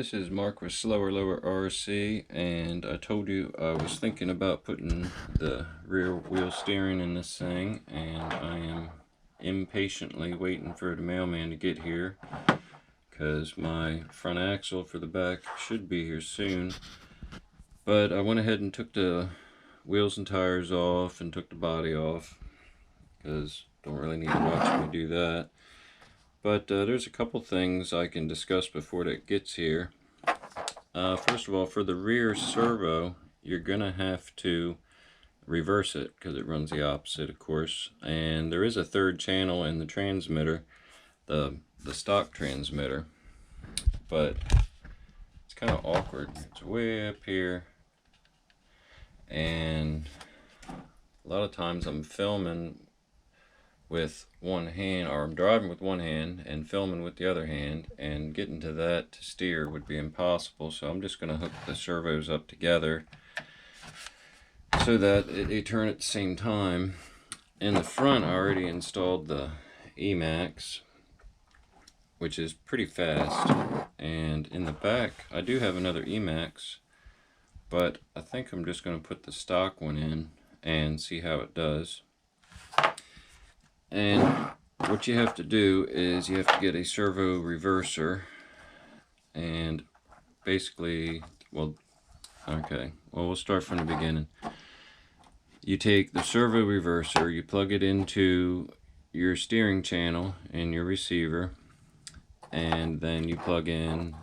This is Mark with Slower Lower RC, and I told you I was thinking about putting the rear wheel steering in this thing, and I am impatiently waiting for the mailman to get here because my front axle for the back should be here soon. But I went ahead and took the wheels and tires off and took the body off because don't really need to watch me do that. But there's a couple things I can discuss before that gets here. First of all, for the rear servo, you're going to have to reverse it because it runs the opposite, of course. And there is a third channel in the transmitter, the stock transmitter. But it's kind of awkward. It's way up here. And a lot of times I'm filming with one hand, or I'm driving with one hand and filming with the other hand, and getting to that to steer would be impossible. So I'm just going to hook the servos up together so that they turn at the same time. In the front, I already installed the Emax, which is pretty fast, and in the back I do have another Emax, but I think I'm just going to put the stock one in and see how it does. And what you have to do is you have to get a servo reverser, and basically, we'll start from the beginning. You take the servo reverser, you plug it into your steering channel and your receiver, and then you plug in,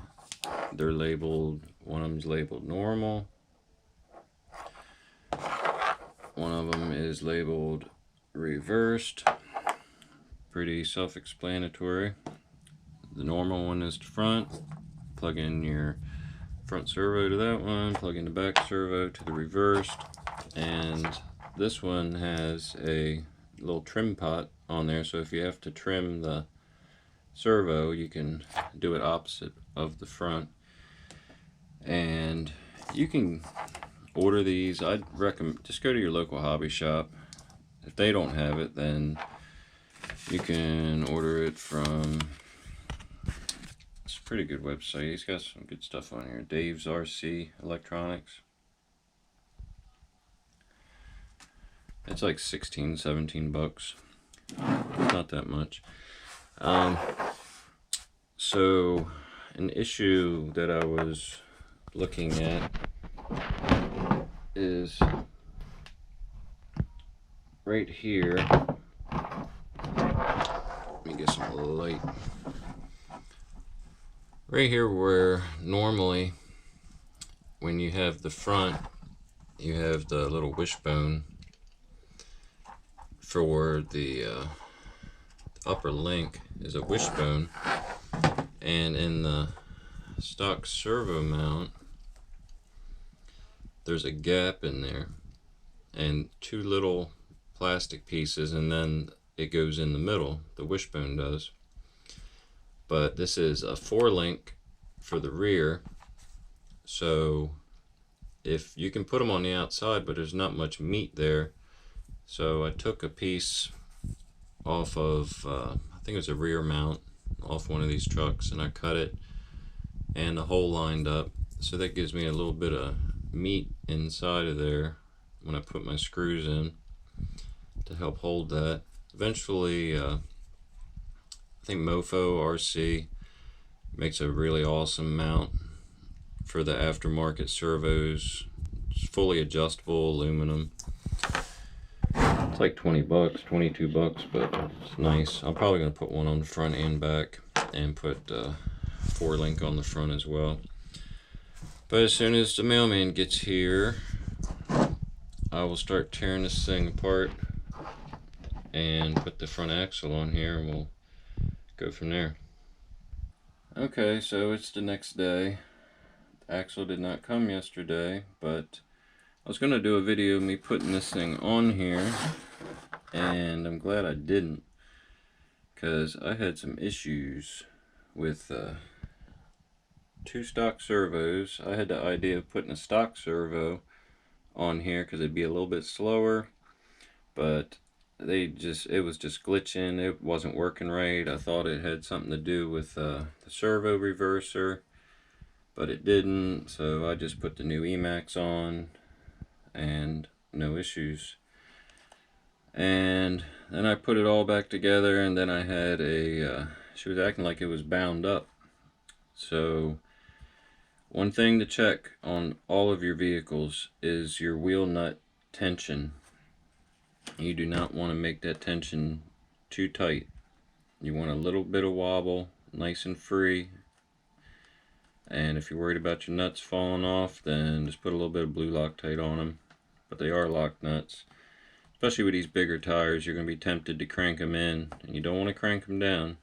they're labeled, one of them's labeled normal, one of them is labeled reversed. Pretty self-explanatory. The normal one is the front. Plug in your front servo to that one, plug in the back servo to the reversed, and this one has a little trim pot on there, so if you have to trim the servo, you can do it opposite of the front. And you can order these. I'd recommend just go to your local hobby shop. If they don't have it, then you can order it from, it's a pretty good website. He's got some good stuff on here. Dave's RC Electronics. It's like 16, 17 bucks. Not that much. So an issue that I was looking at is right here. Let me get some light. Right here, where normally when you have the front, you have the little wishbone for the upper link is a wishbone, and in the stock servo mount there's a gap in there and two little plastic pieces, and then it goes in the middle, the wishbone does. But this is a 4-link for the rear, so if you can put them on the outside, but there's not much meat there. So I took a piece off of, I think it was a rear mount off one of these trucks, and I cut it and the hole lined up, so that gives me a little bit of meat inside of there when I put my screws in to help hold that. Eventually, I think Mofo RC makes a really awesome mount for the aftermarket servos. It's fully adjustable aluminum. It's like 20 bucks, 22 bucks, but it's nice. I'm probably going to put one on the front and back, and put 4-link on the front as well. But as soon as the mailman gets here, I will start tearing this thing apart and put the front axle on here, and we'll go from there. Okay, so it's the next day. The axle did not come yesterday, but I was going to do a video of me putting this thing on here, and I'm glad I didn't, because I had some issues with two stock servos. I had the idea of putting a stock servo on here because it'd be a little bit slower, but it was just glitching. It wasn't working right. I thought it had something to do with the servo reverser, but it didn't, so I just put the new Emacs on and no issues. And then I put it all back together, and then I had she was acting like it was bound up. So one thing to check on all of your vehicles is your wheel nut tension. You do not want to make that tension too tight. You want a little bit of wobble, nice and free. And if you're worried about your nuts falling off, then just put a little bit of blue Loctite on them. But they are lock nuts. Especially with these bigger tires, you're going to be tempted to crank them in, and you don't want to crank them down.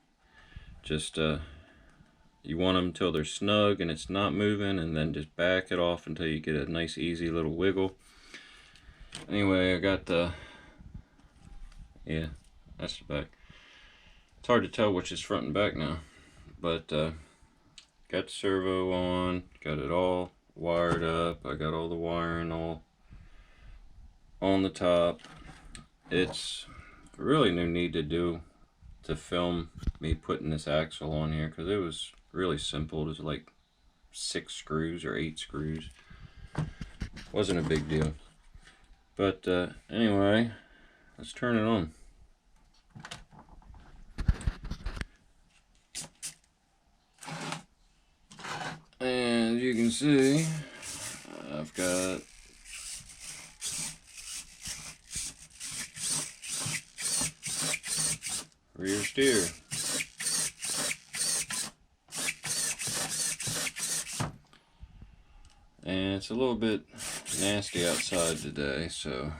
Just you want them until they're snug and it's not moving, and then just back it off until you get a nice easy little wiggle. Anyway, I got the, yeah, that's the back. It's hard to tell which is front and back now, but got the servo on, got it all wired up. I got all the wiring all on the top. It's really no need to film me putting this axle on here, because it was really simple. It was like 6 screws or 8 screws. Wasn't a big deal. But anyway, let's turn it on. And as you can see, I've got rear steer. And it's a little bit nasty outside today, so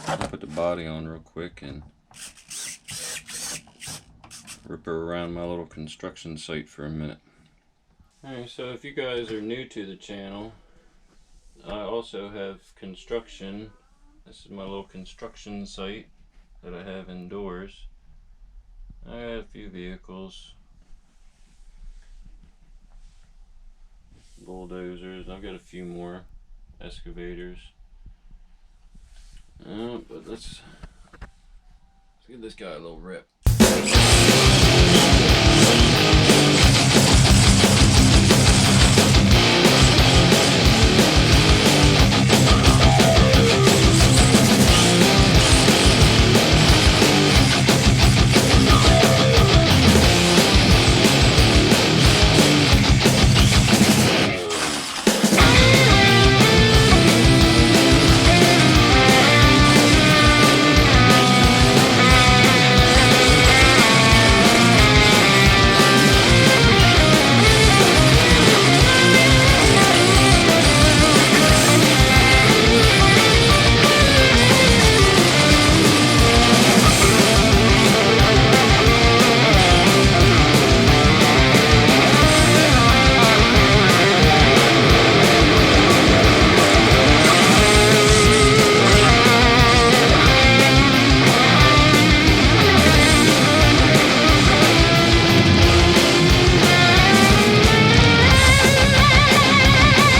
I'll put the body on real quick and rip her around my little construction site for a minute. Alright, so if you guys are new to the channel, I also have construction. This is my little construction site that I have indoors. I got a few vehicles, bulldozers, I've got a few more excavators. But let's give this guy a little rip.